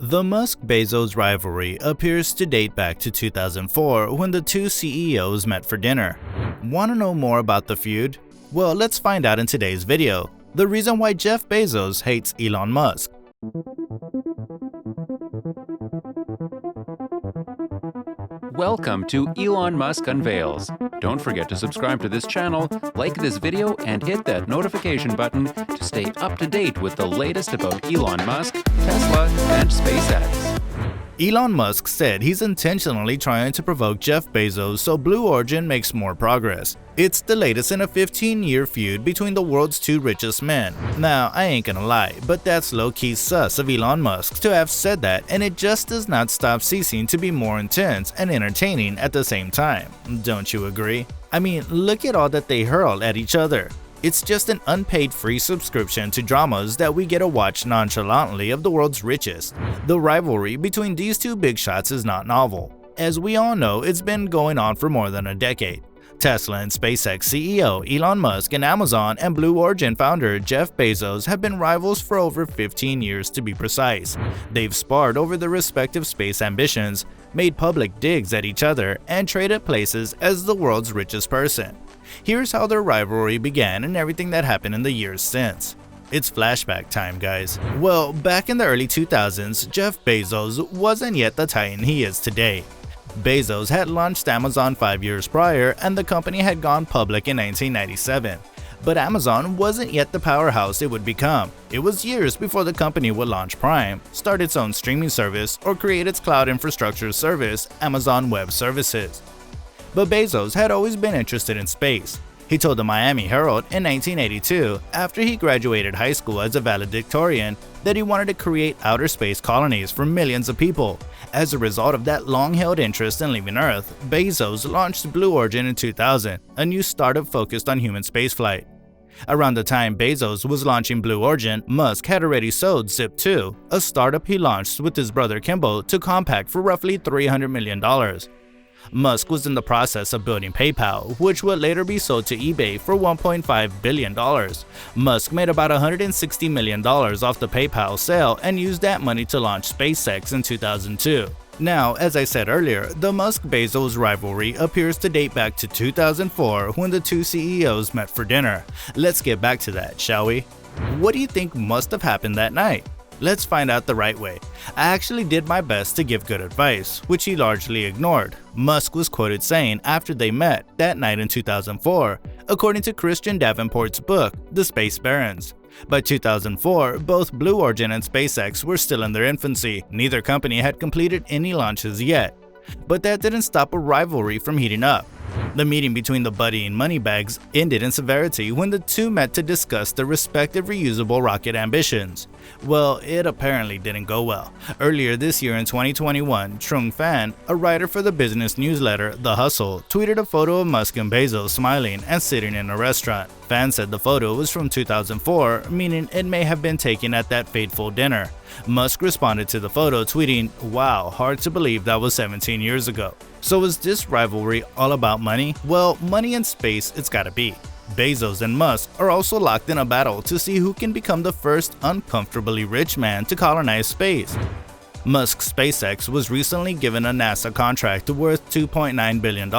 The Musk-Bezos rivalry appears to date back to 2004 when the two CEOs met for dinner. Want to know more about the feud? Well, let's find out in today's video. The reason why Jeff Bezos hates Elon Musk. Welcome to Elon Musk Unveils. Don't forget to subscribe to this channel, like this video, and hit that notification button to stay up to date with the latest about Elon Musk, Tesla, and SpaceX. Elon Musk said he's intentionally trying to provoke Jeff Bezos so Blue Origin makes more progress. It's the latest in a 15-year feud between the world's two richest men. Now, I ain't gonna lie, but that's low-key sus of Elon Musk to have said that, and it just does not stop ceasing to be more intense and entertaining at the same time. Don't you agree? I mean, look at all that they hurl at each other. It's just an unpaid free subscription to dramas that we get to watch nonchalantly of the world's richest. The rivalry between these two big shots is not novel. As we all know, it's been going on for more than a decade. Tesla and SpaceX CEO Elon Musk and Amazon and Blue Origin founder Jeff Bezos have been rivals for over 15 years to be precise. They've sparred over their respective space ambitions, made public digs at each other, and traded places as the world's richest person. Here's how their rivalry began and everything that happened in the years since. It's flashback time, guys. Well, back in the early 2000s, Jeff Bezos wasn't yet the titan he is today. Bezos had launched Amazon 5 years prior and the company had gone public in 1997. But Amazon wasn't yet the powerhouse it would become. It was years before the company would launch Prime, start its own streaming service, or create its cloud infrastructure service, Amazon Web Services. But Bezos had always been interested in space. He told the Miami Herald in 1982, after he graduated high school as a valedictorian, that he wanted to create outer space colonies for millions of people. As a result of that long-held interest in leaving Earth, Bezos launched Blue Origin in 2000, a new startup focused on human spaceflight. Around the time Bezos was launching Blue Origin, Musk had already sold Zip2, a startup he launched with his brother Kimball to Compaq for roughly $300 million. Musk was in the process of building PayPal, which would later be sold to eBay for $1.5 billion. Musk made about $160 million off the PayPal sale and used that money to launch SpaceX in 2002. Now, as I said earlier, the Musk-Bezos rivalry appears to date back to 2004 when the two CEOs met for dinner. Let's get back to that, shall we? What do you think must have happened that night? Let's find out the right way. I actually did my best to give good advice, which he largely ignored. Musk was quoted saying after they met that night in 2004, according to Christian Davenport's book, The Space Barons. By 2004, both Blue Origin and SpaceX were still in their infancy. Neither company had completed any launches yet. But that didn't stop a rivalry from heating up. The meeting between the buddying moneybags ended in severity when the two met to discuss their respective reusable rocket ambitions. Well, it apparently didn't go well. Earlier this year in 2021, Trung Phan, a writer for the business newsletter The Hustle, tweeted a photo of Musk and Bezos smiling and sitting in a restaurant. Phan said the photo was from 2004, meaning it may have been taken at that fateful dinner. Musk responded to the photo tweeting, "Wow, hard to believe that was 17 years ago." So is this rivalry all about money? Well, money and space it's gotta be. Bezos and Musk are also locked in a battle to see who can become the first uncomfortably rich man to colonize space. Musk's SpaceX was recently given a NASA contract worth $2.9 billion,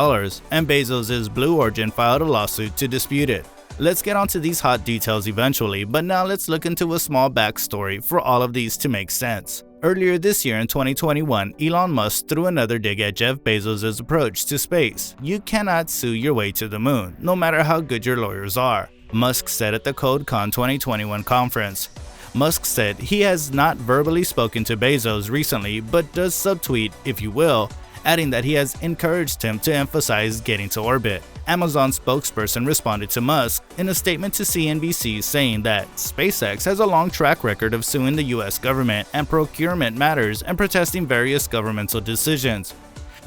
and Bezos' Blue Origin filed a lawsuit to dispute it. Let's get onto these hot details eventually, but now let's look into a small backstory for all of these to make sense. Earlier this year in 2021, Elon Musk threw another dig at Jeff Bezos' approach to space. You cannot sue your way to the moon, no matter how good your lawyers are, Musk said at the CodeCon 2021 conference. Musk said he has not verbally spoken to Bezos recently, but does subtweet, if you will, adding that he has encouraged him to emphasize getting to orbit. Amazon spokesperson responded to Musk in a statement to CNBC saying that SpaceX has a long track record of suing the US government and procurement matters and protesting various governmental decisions.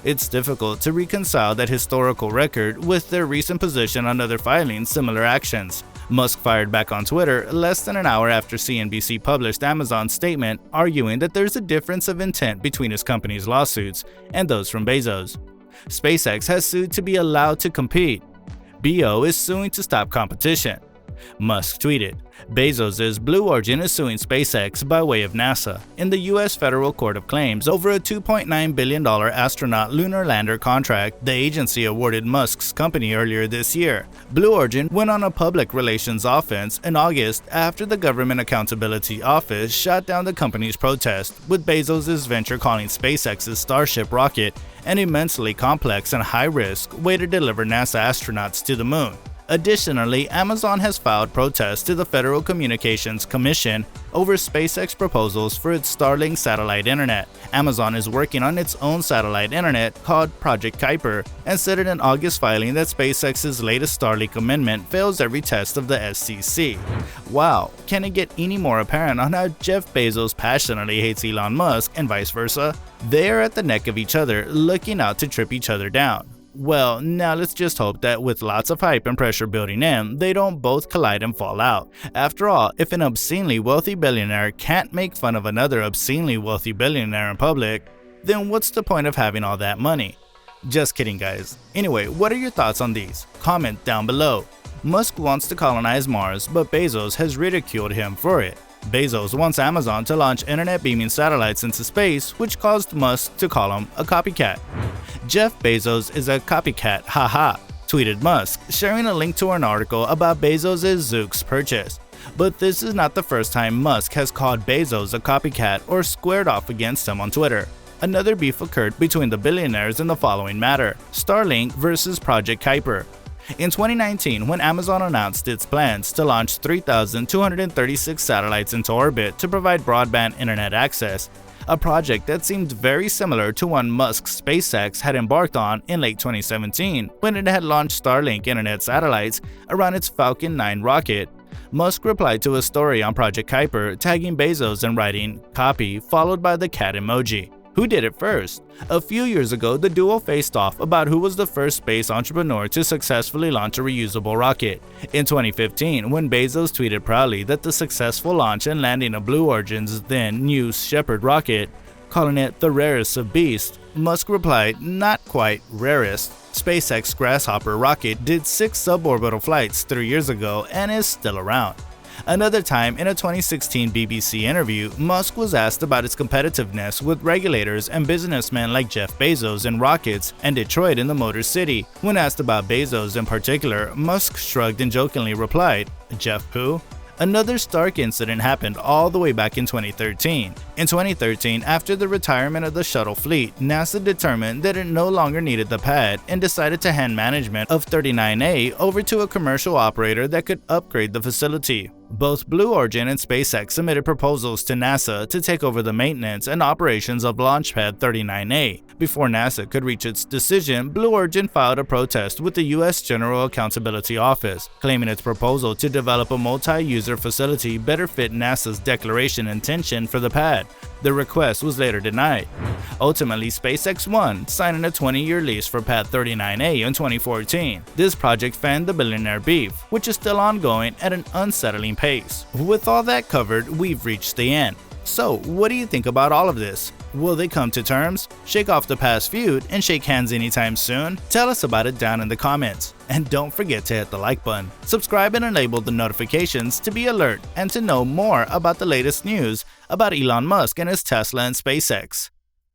It's difficult to reconcile that historical record with their recent position on other filing similar actions. Musk fired back on Twitter less than an hour after CNBC published Amazon's statement, arguing that there's a difference of intent between his company's lawsuits and those from Bezos. SpaceX has sued to be allowed to compete. BO is suing to stop competition. Musk tweeted, "Bezos' Blue Origin is suing SpaceX by way of NASA in the U.S. Federal Court of Claims over a $2.9 billion astronaut lunar lander contract the agency awarded Musk's company earlier this year." Blue Origin went on a public relations offense in August after the Government Accountability Office shot down the company's protest, with Bezos' venture calling SpaceX's Starship rocket an immensely complex and high-risk way to deliver NASA astronauts to the moon. Additionally, Amazon has filed protests to the Federal Communications Commission over SpaceX proposals for its Starlink satellite internet. Amazon is working on its own satellite internet called Project Kuiper and said in an August filing that SpaceX's latest Starlink amendment fails every test of the SCC. Wow, can it get any more apparent on how Jeff Bezos passionately hates Elon Musk and vice versa? They are at the neck of each other, looking out to trip each other down. Well, now let's just hope that with lots of hype and pressure building in, they don't both collide and fall out. After all, if an obscenely wealthy billionaire can't make fun of another obscenely wealthy billionaire in public, then what's the point of having all that money? Just kidding, guys. Anyway, what are your thoughts on these? Comment down below. Musk wants to colonize Mars, but Bezos has ridiculed him for it. Bezos wants Amazon to launch internet beaming satellites into space, which caused Musk to call him a copycat. "Jeff Bezos is a copycat, haha," tweeted Musk, sharing a link to an article about Bezos' Zoox purchase. But this is not the first time Musk has called Bezos a copycat or squared off against him on Twitter. Another beef occurred between the billionaires in the following matter: Starlink versus Project Kuiper. In 2019, when Amazon announced its plans to launch 3,236 satellites into orbit to provide broadband internet access, a project that seemed very similar to one Musk's SpaceX had embarked on in late 2017 when it had launched Starlink internet satellites around its Falcon 9 rocket, Musk replied to a story on Project Kuiper tagging Bezos and writing "copy" followed by the cat emoji. Who did it first? A few years ago, the duo faced off about who was the first space entrepreneur to successfully launch a reusable rocket. In 2015, when Bezos tweeted proudly that the successful launch and landing of Blue Origin's then new Shepard rocket, calling it the rarest of beasts, Musk replied, "Not quite rarest. SpaceX Grasshopper rocket did 6 suborbital flights 3 years ago and is still around." Another time, in a 2016 BBC interview, Musk was asked about its competitiveness with regulators and businessmen like Jeff Bezos in rockets and Detroit in the Motor City. When asked about Bezos in particular, Musk shrugged and jokingly replied, "Jeff who?" Another stark incident happened all the way back in 2013. In 2013, after the retirement of the shuttle fleet, NASA determined that it no longer needed the pad and decided to hand management of 39A over to a commercial operator that could upgrade the facility. Both Blue Origin and SpaceX submitted proposals to NASA to take over the maintenance and operations of Launchpad 39A. Before NASA could reach its decision, Blue Origin filed a protest with the U.S. General Accountability Office, claiming its proposal to develop a multi-user facility better fit NASA's declaration intention for the pad. The request was later denied. Ultimately, SpaceX won, signing a 20-year lease for Pad 39A in 2014. This project fanned the billionaire beef, which is still ongoing at an unsettling pace. With all that covered, we've reached the end. So, what do you think about all of this? Will they come to terms, shake off the past feud, and shake hands anytime soon? Tell us about it down in the comments. And don't forget to hit the like button, subscribe and enable the notifications to be alert and to know more about the latest news about Elon Musk and his Tesla and SpaceX.